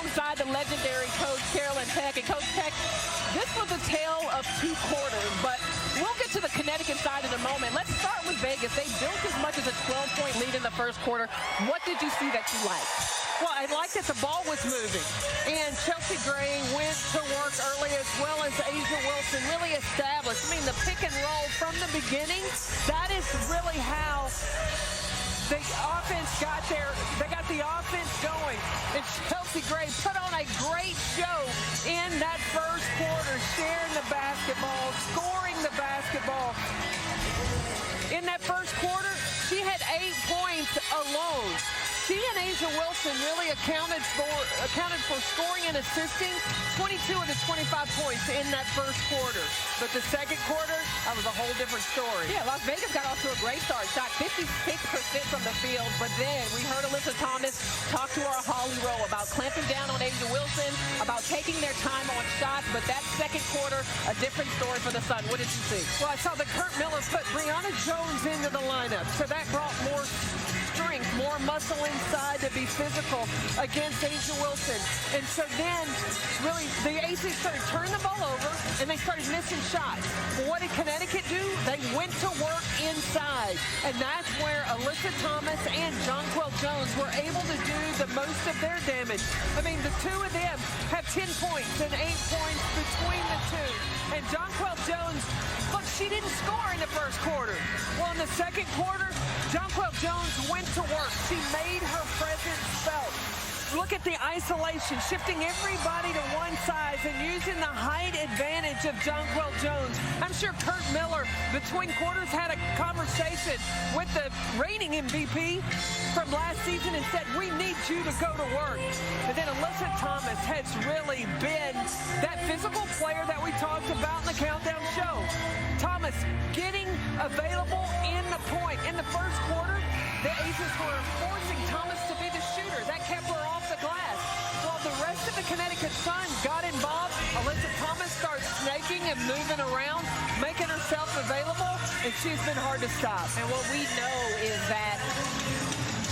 alongside the legendary Coach Carolyn Peck. And Coach Peck, this was a tale of two quarters, but we'll get to the Connecticut side in a moment. Let's start with Vegas. They built as much as a 12-point lead in the first quarter. What did you see that you liked? Well, I like that the ball was moving. And Chelsea Gray went to work early, as well as Asia Wilson really established. I mean, the pick and roll from the beginning, that is really how the offense got there. They got the offense going. And Chelsea Gray put on a great show in that first quarter, sharing the basketball, scoring the basketball. In that first quarter, she had 8 points alone. She and Asia Wilson really accounted for scoring and assisting 22 of the 25 points in that first quarter. But the second quarter, that was a whole different story. Yeah, Las Vegas got off to a great start. Shot 56% from the field. But then we heard Alyssa Thomas talk to our Holly Rowe about clamping down on Asia Wilson, about taking their time on shots. But that second quarter, a different story for the Sun. What did you see? Well, I saw that Kurt Miller put Brianna Jones into the lineup. So that brought more strength, more muscle inside to be physical against Asia Wilson. And so then, really, the Aces started turning the ball over, and they started missing shots. Well, what did Connecticut do? They went to work inside. And that's where Alyssa Thomas and Jonquel Jones were able to do the most of their damage. I mean, the two of them have 10 points and 8 points between the two. And Jonquel Jones, look, she didn't score in the first quarter. Well, in the second quarter, Jonquel Jones went to work. She made her presence felt. Look at the isolation, shifting everybody to one side and using the height advantage of Jonquel Jones. I'm sure Kurt Miller, between quarters, had a conversation with the reigning MVP from last season and said, we need you to go to work. And then Alyssa Thomas has really been that physical player that we talked about in the Countdown show. Thomas getting available in the point. In the first quarter, the Aces were forcing Thomas to be the shooter. That kept her off the glass. While the rest of the Connecticut Sun got involved, Alyssa Thomas starts snaking and moving around, making herself available, and she's been hard to stop. And what we know is that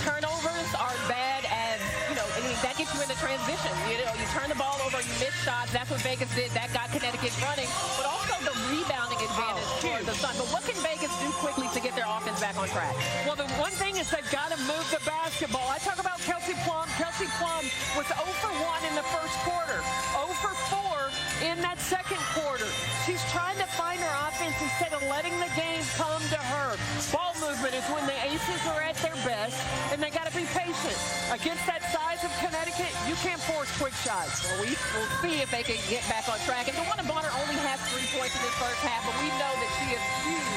turnovers are bad as, I mean, that gets you into transition. You turn the ball over, you miss shots. That's what Vegas did. That got Connecticut running. But also the rebounding advantage for the Sun. But what can Vegas do quickly to get their offense back on track? Well, the one thing is they've got to move the basketball. I talk about Kelsey Plum. Kelsey Plum was 0 for 1 in the first quarter, 0 for 4 in that second quarter. She's trying to find her offense instead of letting the game come to her. Ball movement is when the Aces are at their best, and they got to be patient. Against that size of Connecticut, you can't force quick shots. Well, we will see if they can get back on track. And DeWanna Bonner only has 3 points in this first half, but we know that she is huge